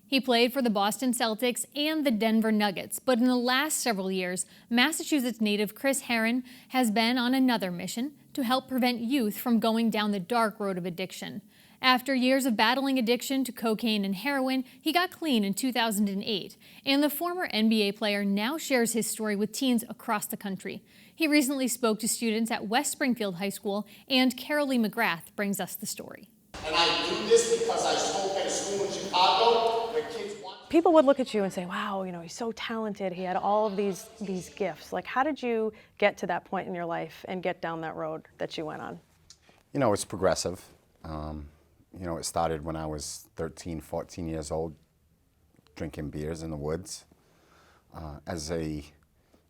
He played for the Boston Celtics and the Denver Nuggets, but in the last several years, Massachusetts native Chris Herren has been on another mission to help prevent youth from going down the dark road of addiction. After years of battling addiction to cocaine and heroin, he got clean in 2008, and the former NBA player now shares his story with teens across the country. He recently spoke to students at West Springfield High School, and Carolee McGrath brings us the story. And I do this because I spoke at a school in Chicago where kids want... People would look at you and say, wow, he's so talented. He had all of these gifts. Like, how did you get to that point in your life and get down that road that you went on? It's progressive. It started when I was 13, 14 years old, drinking beers in the woods. As a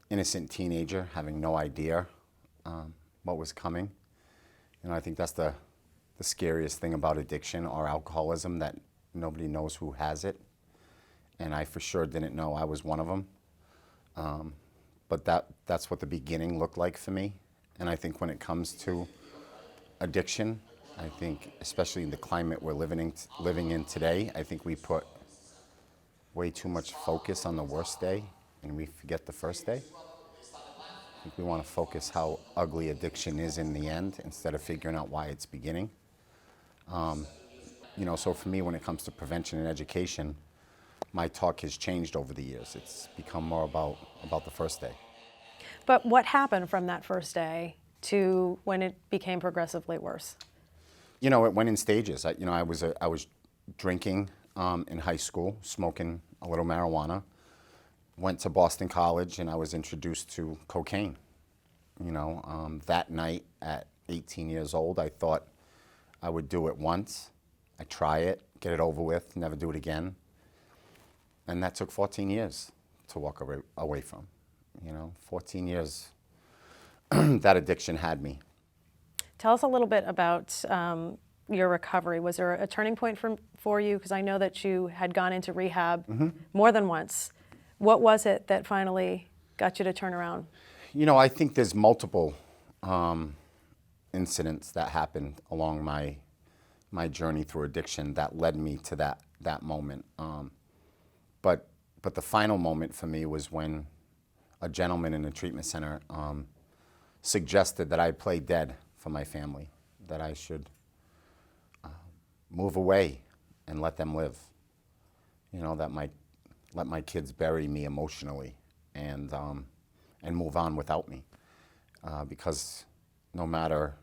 innocent teenager, having no idea what was coming. I think that's the scariest thing about addiction or alcoholism, that nobody knows who has it. And I for sure didn't know I was one of them. But that's what the beginning looked like for me. And I think when it comes to addiction, I think especially in the climate we're living in today, I think we put way too much focus on the worst day and we forget the first day. I think we want to focus how ugly addiction is in the end instead of figuring out why it's beginning. So for me, when it comes to prevention and education, my talk has changed over the years. It's become more about the first day. But what happened from that first day to when it became progressively worse? It went in stages. I was drinking in high school, smoking a little marijuana. Went to Boston College and I was introduced to cocaine. That night at 18 years old, I thought I would do it once. I try it, get it over with, never do it again. And that took 14 years to walk away from. 14 years that addiction had me. Tell us a little bit about your recovery. Was there a turning point for you? Because I know that you had gone into rehab more than once. What was it that finally got you to turn around? I think there's multiple incidents that happened along my journey through addiction that led me to that moment. But the final moment for me was when a gentleman in a treatment center suggested that I play dead for my family, that I should move away and let them live. That let my kids bury me emotionally and move on without me. Because no matter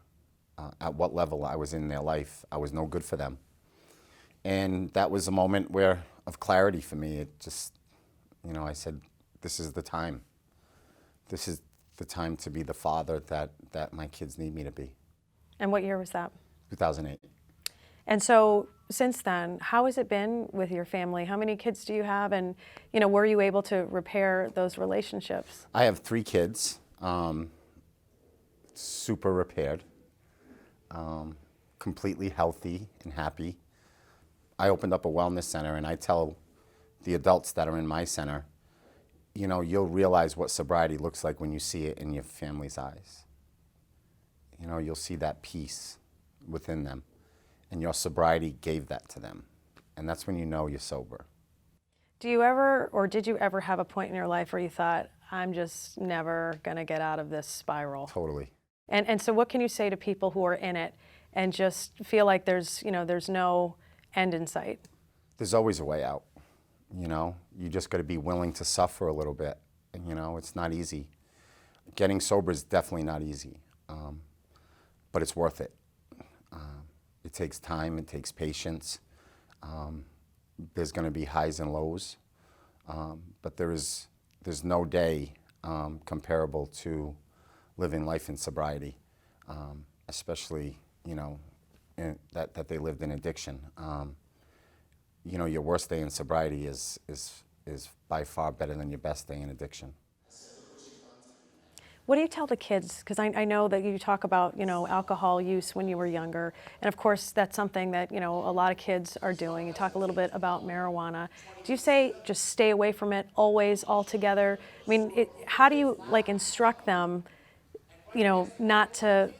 at what level I was in their life, I was no good for them. And that was a moment of clarity for me. It just, I said, this is the time. This is the time to be the father that my kids need me to be. And what year was that? 2008. And so since then, how has it been with your family? How many kids do you have? And, were you able to repair those relationships? I have 3 kids, super repaired, completely healthy and happy. I opened up a wellness center and I tell the adults that are in my center, you'll realize what sobriety looks like when you see it in your family's eyes. You'll see that peace within them. And your sobriety gave that to them. And that's when you know you're sober. Do you ever, or did you ever have a point in your life where you thought, I'm just never going to get out of this spiral? Totally. And so what can you say to people who are in it and just feel like there's no end in sight? There's always a way out. You just got to be willing to suffer a little bit. It's not easy. Getting sober is definitely not easy, but it's worth it. It takes time, it takes patience. There's going to be highs and lows, but there's no day comparable to living life in sobriety, especially that they lived in addiction. Your worst day in sobriety is by far better than your best day in addiction. What do you tell the kids? Because I know that you talk about, alcohol use when you were younger. And of course, that's something that, a lot of kids are doing. You talk a little bit about marijuana. Do you say just stay away from it always, altogether? I mean, how do you instruct them, not to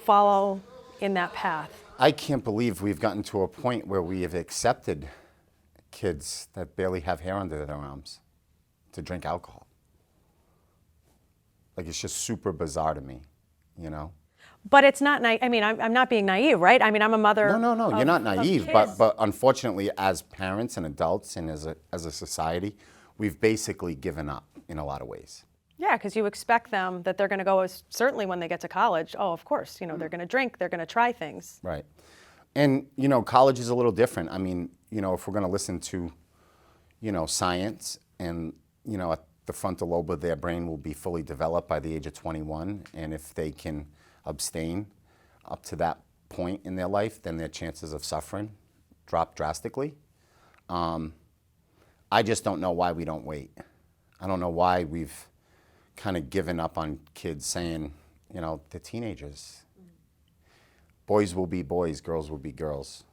follow in that path? I can't believe we've gotten to a point where we have accepted kids that barely have hair under their arms to drink alcohol. Like, it's just super bizarre to me, you know? But it's not, I mean, I'm not being naive, right? I mean, I'm a mother. No, you're not naive, kids. but unfortunately, as parents and adults and as a society, we've basically given up in a lot of ways. Yeah, because you expect them that they're going to go, certainly when they get to college, oh, of course, you know, they're going to drink, they're going to try things. Right. And, you know, college is a little different. I mean, you know, if we're going to listen to, you know, science and, you know, the frontal lobe of their brain will be fully developed by the age of 21. And if they can abstain up to that point in their life, then their chances of suffering drop drastically. I just don't know why we don't wait. I don't know why we've kind of given up on kids saying, you know, they're teenagers. Boys will be boys, girls will be girls.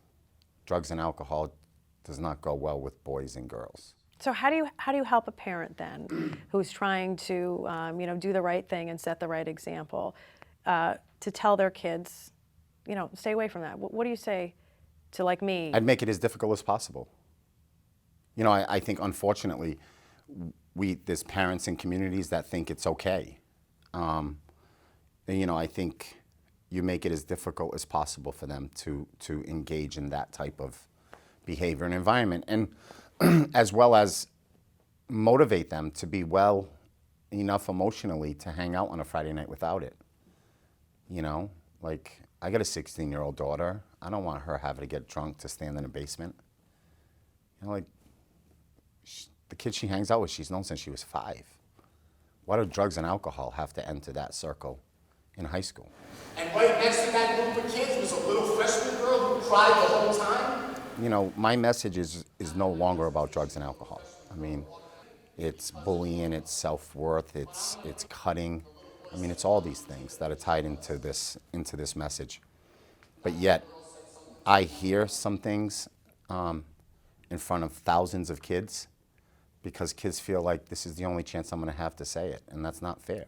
Drugs and alcohol does not go well with boys and girls. So how do you help a parent then who's trying to you know, do the right thing and set the right example to tell their kids, you know, stay away from that? What do you say to, like me? I'd make it as difficult as possible. You know, I think unfortunately there's parents in communities that think it's okay. And, you know, I think you make it as difficult as possible for them to engage in that type of behavior and environment, and as well as motivate them to be well enough emotionally to hang out on a Friday night without it. You know, like, I got a 16-year-old daughter. I don't want her having to get drunk to stand in a basement. You know, like, the kids she hangs out with, she's known since she was 5. Why do drugs and alcohol have to enter that circle in high school? And right next to that group of kids was a little freshman girl who cried the whole time. You know, my message is no longer about drugs and alcohol. I mean, it's bullying, it's self-worth, it's cutting. I mean, it's all these things that are tied into this message. But yet, I hear some things in front of thousands of kids because kids feel like this is the only chance I'm going to have to say it, and that's not fair.